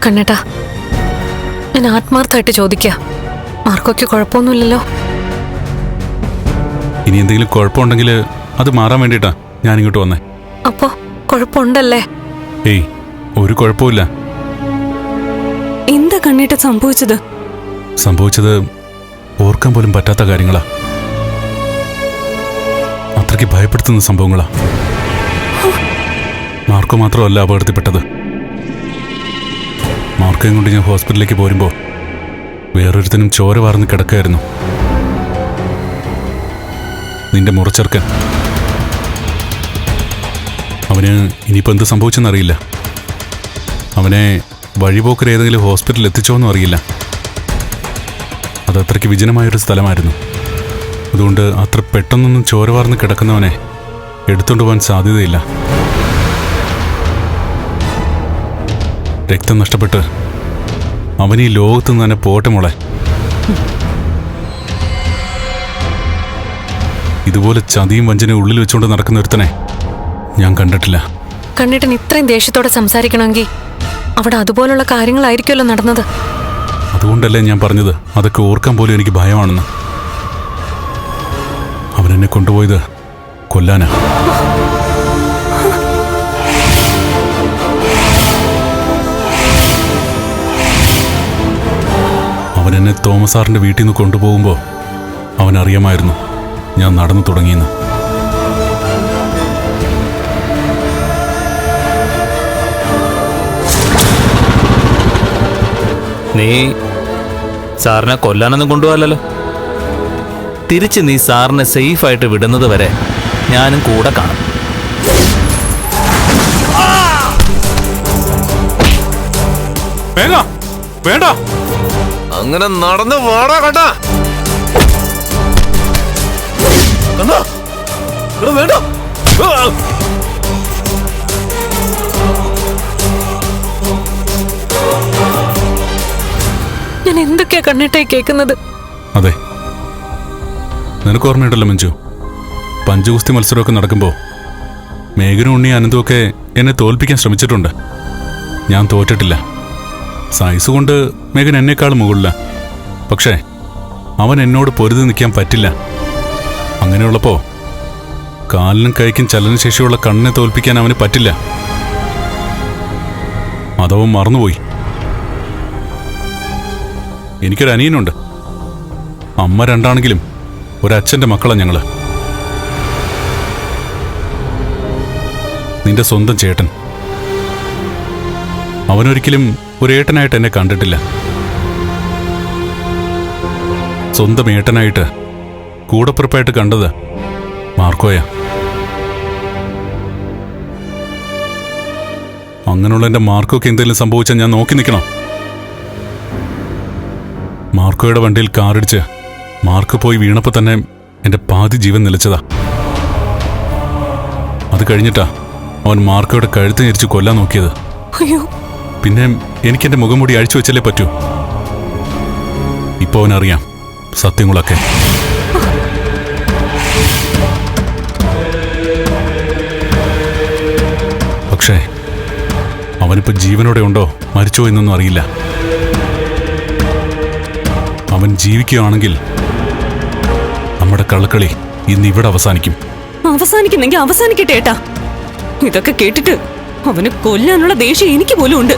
കണ്ണേട്ടാ, ഞാൻ ആത്മാർത്ഥമായിട്ട് ചോദിക്കുക, മാർക്കോയ്ക്ക് കുഴപ്പമൊന്നുമില്ലല്ലോ? ഇനി എന്തെങ്കിലും കുഴപ്പമുണ്ടെങ്കിൽ അത് മാറാൻ വേണ്ടിയിട്ടാ ഞാൻ ഇങ്ങോട്ട് വന്നേ. അപ്പോ കുഴപ്പമുണ്ടല്ലേ? ഏയ്, ഒരു കുഴപ്പമില്ല. എന്താ കണ്ണേട്ട സംഭവിച്ചത്? സംഭവിച്ചത് ഓർക്കാൻ പോലും പറ്റാത്ത കാര്യങ്ങളാ. അത്രയ്ക്ക് ഭയപ്പെടുത്തുന്ന സംഭവങ്ങളാ. മാർക്കോ മാത്രമല്ല അപകടത്തിൽപ്പെട്ടത്. മാർക്കോയും കൊണ്ട് ഞാൻ ഹോസ്പിറ്റലിലേക്ക് പോരുമ്പോൾ വേറൊരുത്തനും ചോര വാർന്ന് കിടക്കുകയായിരുന്നു. നിന്റെ മുറച്ചെറുക്കൻ. അവന് ഇനിയിപ്പോൾ എന്ത് സംഭവിച്ചെന്നറിയില്ല. അവനെ വഴിപോക്കർ ഏതെങ്കിലും ഹോസ്പിറ്റലിൽ എത്തിച്ചോന്നും അറിയില്ല. അത് അത്രയ്ക്ക് വിജനമായൊരു സ്ഥലമായിരുന്നു. അതുകൊണ്ട് അത്ര പെട്ടെന്നൊന്നും ചോര വാർന്ന് കിടക്കുന്നവനെ എടുത്തുകൊണ്ട് പോകാൻ സാധ്യതയില്ല. രക്തം നഷ്ടപ്പെട്ട് അവൻ ഈ ലോകത്ത് നിന്ന് തന്നെ പോട്ടെ മോളെ. ഇതുപോലെ ചതിയും വഞ്ചനയും ഉള്ളിൽ വെച്ചുകൊണ്ട് നടക്കുന്ന ഒരുത്തനെ ഞാൻ കണ്ടിട്ടില്ല. കണ്ണേട്ടൻ ഇത്രയും ദേഷ്യത്തോടെ സംസാരിക്കണമെങ്കിൽ അവിടെ അതുപോലുള്ള കാര്യങ്ങളായിരിക്കുമല്ലോ നടന്നത്. അതുകൊണ്ടല്ലേ ഞാൻ പറഞ്ഞത് അതൊക്കെ ഓർക്കാൻ പോലും എനിക്ക് ഭയമാണെന്ന്. അവനെന്നെ കൊണ്ടുപോയത് കൊല്ലാനാ. അവനെന്നെ തോമസ് സാറിന്റെ വീട്ടിൽ നിന്ന് കൊണ്ടുപോകുമ്പോൾ അവനറിയാമായിരുന്നു ഞാൻ നടന്നു തുടങ്ങിയെന്ന്. നീ സാറിനെ കൊല്ലാനൊന്നും കൊണ്ടുപോകല്ലോ. തിരിച്ച് നീ സാറിനെ സേഫായിട്ട് വിടുന്നത് വരെ ഞാനും കൂടെ കാണും. വേണ്ട, അങ്ങനെ നടന്ന് വാടാ കണ്ടാ. വേണ്ട. ഞാൻ എന്തൊക്കെയാ കണ്ണേട്ടായി കേൾക്കുന്നത്? അതെ, നിനക്ക് ഓർമ്മയുണ്ടല്ലോ മഞ്ജു, പഞ്ചഗുസ്തി മത്സരമൊക്കെ നടക്കുമ്പോൾ മേഘനും ഉണ്ണി അനന്തുമൊക്കെ എന്നെ തോൽപ്പിക്കാൻ ശ്രമിച്ചിട്ടുണ്ട്. ഞാൻ തോറ്റിട്ടില്ല. സൈസ് കൊണ്ട് മേഘൻ എന്നെക്കാൾ മുകളില. പക്ഷേ അവൻ എന്നോട് പൊരുതി നിൽക്കാൻ പറ്റില്ല. അങ്ങനെയുള്ളപ്പോൾ കാലിനും കൈക്കും ചലനശേഷിയുള്ള കണ്ണിനെ തോൽപ്പിക്കാൻ അവന് പറ്റില്ല. അതവൻ മറന്നുപോയി. എനിക്കൊരു അനിയനുണ്ട്. അമ്മ രണ്ടാണെങ്കിലും ഒരച്ഛൻ്റെ മക്കളാണ് ഞങ്ങള്. നിന്റെ സ്വന്തം ചേട്ടൻ. അവനൊരിക്കലും ഒരേട്ടനായിട്ട് എന്നെ കണ്ടിട്ടില്ല. സ്വന്തം ഏട്ടനായിട്ട് കൂടപ്പിറപ്പായിട്ട് കണ്ടത് മാർക്കോയാ. അങ്ങനെയുള്ള എൻ്റെ മാർക്കോയ്ക്ക് എന്തെങ്കിലും സംഭവിച്ചാൽ ഞാൻ നോക്കി നിൽക്കണം. മാർക്കോയുടെ വണ്ടിയിൽ കാറിടിച്ച് മാർക്ക് പോയി വീണപ്പോൾ തന്നെ എൻ്റെ പാതി ജീവൻ നിലച്ചതാ. അത് കഴിഞ്ഞിട്ടാ അവൻ മാർക്കോയുടെ കഴുത്ത് ഞെരിച്ച് കൊല്ലാൻ നോക്കിയത്. പിന്നെ എനിക്കെൻ്റെ മുഖം മൂടി അഴിച്ചു വെച്ചല്ലേ പറ്റൂ. ഇപ്പോൾ അവനറിയാം സത്യങ്ങളൊക്കെ. പക്ഷേ അവനിപ്പോൾ ജീവനോടെ ഉണ്ടോ മരിച്ചോ എന്നൊന്നും അറിയില്ല. അവൻ ജീവിക്കുകയാണെങ്കിൽ നമ്മുടെ കള്ളക്കളി ഇന്ന് ഇവിടെ അവസാനിക്കും. അവസാനിക്കുന്നെങ്കിൽ അവസാനിക്കട്ടെ ഏട്ടാ. ഇതൊക്കെ കേട്ടിട്ട് അവന് കൊല്ലാനുള്ള ദേഷ്യം എനിക്ക് പോലും ഉണ്ട്.